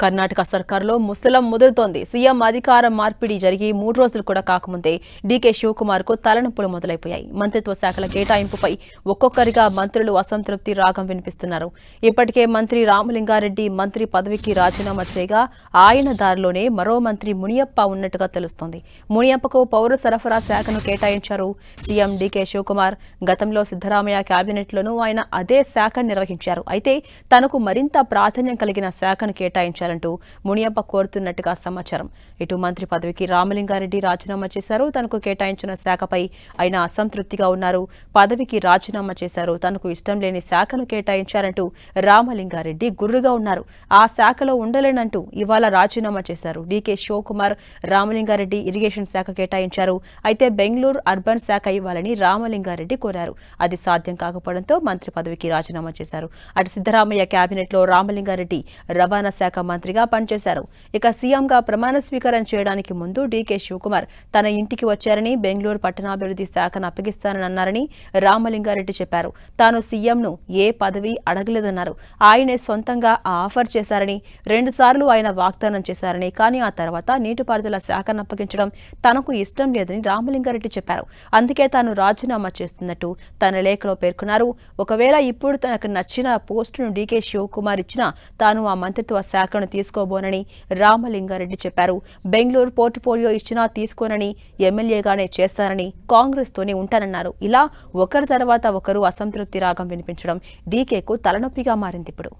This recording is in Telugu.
కర్ణాటక సర్కారులో ముసలం ముదురుతోంది. సీఎం అధికార మార్పిడి జరిగి 3 రోజులు కూడా కాకముందే డీకే శివకుమార్ కు తలనొప్పులు మొదలైపోయాయి. మంత్రిత్వ శాఖల కేటాయింపుపై ఒక్కొక్కరిగా మంత్రులు అసంతృప్తి రాగం వినిపిస్తున్నారు. ఇప్పటికే మంత్రి రామలింగారెడ్డి మంత్రి పదవికి రాజీనామా చేయగా ఆయన దారిలోనే మరో మంత్రి మునియప్ప ఉన్నట్టుగా తెలుస్తోంది. మునియప్పకు పౌర సరఫరా శాఖను కేటాయించారు సీఎం డీకే శివకుమార్. గతంలో సిద్ధరామయ్య కేబినెట్లోనూ ఆయన అదే శాఖను నిర్వహించారు. అయితే తనకు మరింత ప్రాధాన్యం కలిగిన శాఖను కేటాయించారు అంటూ మునియప్ప కోరుతున్నట్టుగా సమాచారం. ఇటు మంత్రి పదవికి రామలింగారెడ్డి రాజీనామా చేశారు. తనకు కేటాయించిన శాఖపై ఆయన అసంతృప్తిగా ఉన్నారు. పదవికి రాజీనామా చేశారు. తనకు ఇష్టం లేని శాఖను కేటాయించారంటూ రామలింగారెడ్డి గుర్రుగా ఉన్నారు. ఆ శాఖలో ఉండలేనంటూ ఇవాళ రాజీనామా చేశారు. డీకే శివకుమార్ రామలింగారెడ్డి ఇరిగేషన్ శాఖ కేటాయించారు. అయితే బెంగళూరు అర్బన్ శాఖ ఇవ్వాలని రామలింగారెడ్డి కోరారు. అది సాధ్యం కాకపోవడంతో మంత్రి పదవికి రాజీనామా చేశారు. అటు సిద్ధరామయ్య కేబినెట్లో రామలింగారెడ్డి రవాణా శాఖ మంత్రిగా పనిచేశారు. ఇక సీఎంగా ప్రమాణ స్వీకారం చేయడానికి ముందు డీకే శివకుమార్ తన ఇంటికి వచ్చారని, బెంగళూరు పట్టణాభివృద్ధి శాఖను అప్పగిస్తానని అన్నారని రామలింగారెడ్డి చెప్పారు. తాను సీఎంను ఏ పదవి అడగలేదన్నారు. ఆయనే సొంతంగా ఆ ఆఫర్ చేశారని, 2 సార్లు ఆయన వాగ్దానం చేశారని, కానీ ఆ తర్వాత నీటిపారుదల శాఖను అప్పగించడం తనకు ఇష్టం లేదని రామలింగారెడ్డి చెప్పారు. అందుకే తాను రాజీనామా చేస్తున్నట్టు తన లేఖలో పేర్కొన్నారు. ఒకవేళ ఇప్పుడు తనకు నచ్చిన పోస్టును డీకే శివకుమార్ ఇచ్చినా తాను ఆ మంత్రిత్వ శాఖను తీసుకోబోనని రామలింగారెడ్డి చెప్పారు. బెంగళూరు పోర్టుఫోలియో ఇచ్చినా తీసుకోనని, ఎమ్మెల్యేగానే చేస్తానని, కాంగ్రెస్తోనే ఉంటానన్నారు. ఇలా ఒకరి తర్వాత ఒకరు అసంతృప్తి రాగం వినిపించడం డీకేకు తలనొప్పిగా మారింది ఇప్పుడు.